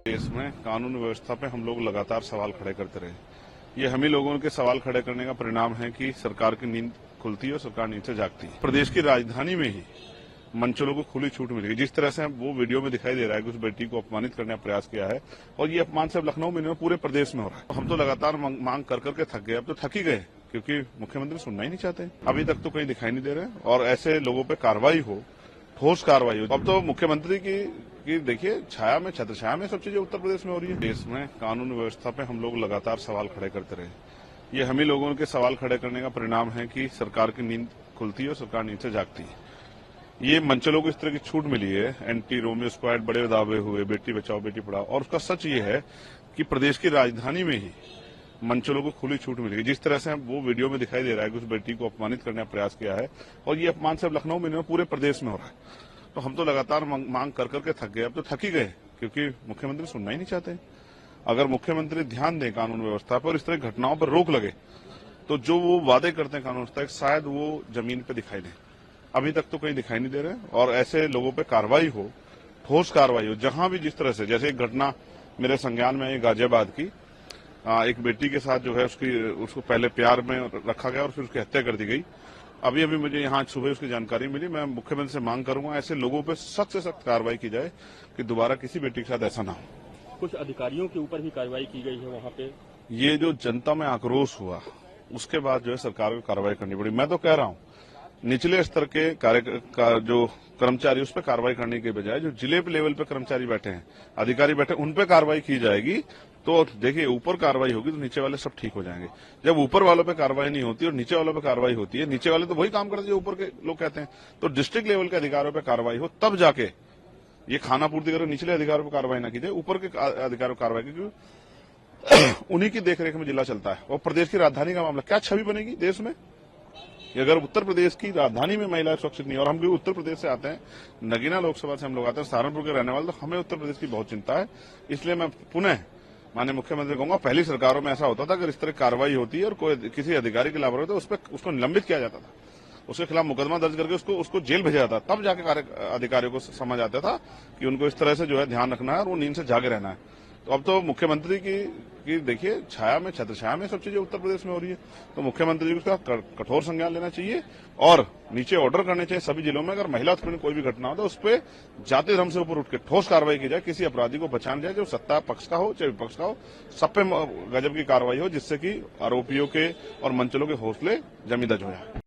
देश में कानून व्यवस्था पे हम लोग लगातार सवाल खड़े करते रहे। ये हम ही लोगों के सवाल खड़े करने का परिणाम है कि सरकार की नींद खुलती है और सरकार नींद से जागती है। प्रदेश की राजधानी में ही मंचलों को खुली छूट मिल गई। जिस तरह से वो वीडियो में दिखाई दे रहा है कि उस बेटी को अपमानित करने का प्रयास किया है, और ये अपमान सिर्फ लखनऊ में नहीं पूरे प्रदेश में हो रहा है। हम तो लगातार मांग कर करके थक गए, अब तो थक ही गए, क्योंकि मुख्यमंत्री सुनना ही नहीं चाहते। अभी तक तो कहीं दिखाई नहीं दे रहे, और ऐसे लोगों पर कार्रवाई हो, ठोस कार्रवाई हो। अब तो मुख्यमंत्री की देखिए छाया में, छत्र छाया में सब चीजें उत्तर प्रदेश में हो रही है। देश में कानून व्यवस्था पे हम लोग लगातार सवाल खड़े करते रहे। ये हम ही लोगों के सवाल खड़े करने का परिणाम है कि सरकार की नींद खुलती है और सरकार नींद से जागती है। ये मंचलों को इस तरह की छूट मिली है, एंटी रोमियो स्क्वाड, बड़े दावे हुए, बेटी बचाओ बेटी पढ़ाओ, और उसका सच ये है कि प्रदेश की राजधानी में ही मंचलों को खुली छूट मिली है। जिस तरह से वो वीडियो में दिखाई दे रहा है कि उस बेटी को अपमानित करने का प्रयास किया है, और ये अपमान सिर्फ लखनऊ में नहीं पूरे प्रदेश में हो रहा है। तो हम तो लगातार मांग कर करके थक गए, अब तो थक ही गए, क्योंकि मुख्यमंत्री सुनना ही नहीं चाहते। अगर मुख्यमंत्री ध्यान दें कानून व्यवस्था पर और इस तरह घटनाओं पर रोक लगे, तो जो वो वादे करते हैं कानून व्यवस्था, शायद वो जमीन पे दिखाई दे। अभी तक तो कहीं दिखाई नहीं दे रहे, और ऐसे लोगों पे कार्रवाई हो, ठोस कार्रवाई हो। जहां भी जिस तरह से, जैसे एक घटना मेरे संज्ञान में गाजियाबाद की, एक बेटी के साथ जो है उसको पहले प्यार में रखा गया और फिर उसकी हत्या कर दी गई। अभी मुझे यहाँ सुबह उसकी जानकारी मिली। मैं मुख्यमंत्री से मांग करूंगा ऐसे लोगों पे सख्त से सख्त कार्रवाई की जाए कि दोबारा किसी बेटी के साथ ऐसा ना हो। कुछ अधिकारियों के ऊपर भी कार्रवाई की गई है वहाँ पे। ये जो जनता में आक्रोश हुआ, उसके बाद जो है सरकार को कार्रवाई करनी पड़ी। मैं तो कह रहा हूँ निचले स्तर के जो कर्मचारी, उस पर कार्रवाई करने के बजाय जो जिले लेवल पे कर्मचारी बैठे हैं, अधिकारी बैठे, उन पे कार्रवाई की जाएगी। तो देखिए, ऊपर कार्रवाई होगी तो नीचे वाले सब ठीक हो जाएंगे। जब ऊपर वालों पे कार्रवाई नहीं होती और नीचे वालों पे कार्रवाई होती है, नीचे वाले तो वही काम करते हैं जो ऊपर के लोग कहते हैं। तो डिस्ट्रिक्ट लेवल के अधिकारियों पे कार्रवाई हो, तब जाके ये खाना पूर्ति करो। निचले अधिकारियों पर कार्रवाई ना की जाए, ऊपर के अधिकारियों पर कार्रवाई की, क्योंकि उन्हीं की देखरेख में जिला चलता है। और प्रदेश की राजधानी का मामला, क्या छवि बनेगी देश में अगर उत्तर प्रदेश की राजधानी में महिलाएं सुरक्षित नहीं। और हम भी उत्तर प्रदेश से आते हैं, नगीना लोकसभा से हम लोग आते हैं, सहारनपुर के रहने वाले, तो हमें उत्तर प्रदेश की बहुत चिंता है। इसलिए मैं पुनः माननीय मुख्यमंत्री कहूंगा, पहली सरकारों में ऐसा होता था, अगर इस तरह कार्रवाई होती है और कोई किसी अधिकारी की लापरवाही तो उसको निलंबित किया जाता था, उसके खिलाफ मुकदमा दर्ज करके उसको जेल भेजा जाता, तब जाके अधिकारियों को समझ आता था कि उनको इस तरह से जो है ध्यान रखना है और वो नींद से जागे रहना है। तो अब तो मुख्यमंत्री की देखिए छाया में, छत्र छाया में सब चीजें उत्तर प्रदेश में हो रही है। तो मुख्यमंत्री जी को उसका कठोर संज्ञान लेना चाहिए और नीचे ऑर्डर करने चाहिए सभी जिलों में, अगर महिला उत्पीड़न कोई भी घटना हो तो उस पर जाति धर्म से ऊपर उठ के ठोस कार्रवाई की जाए, किसी अपराधी को बचाना जाए, जो सत्ता पक्ष का हो चाहे विपक्ष का हो, सब पे गजब की कार्रवाई हो, जिससे कि आरोपियों के और मंचलों के हौसले जमी दज हो जाए।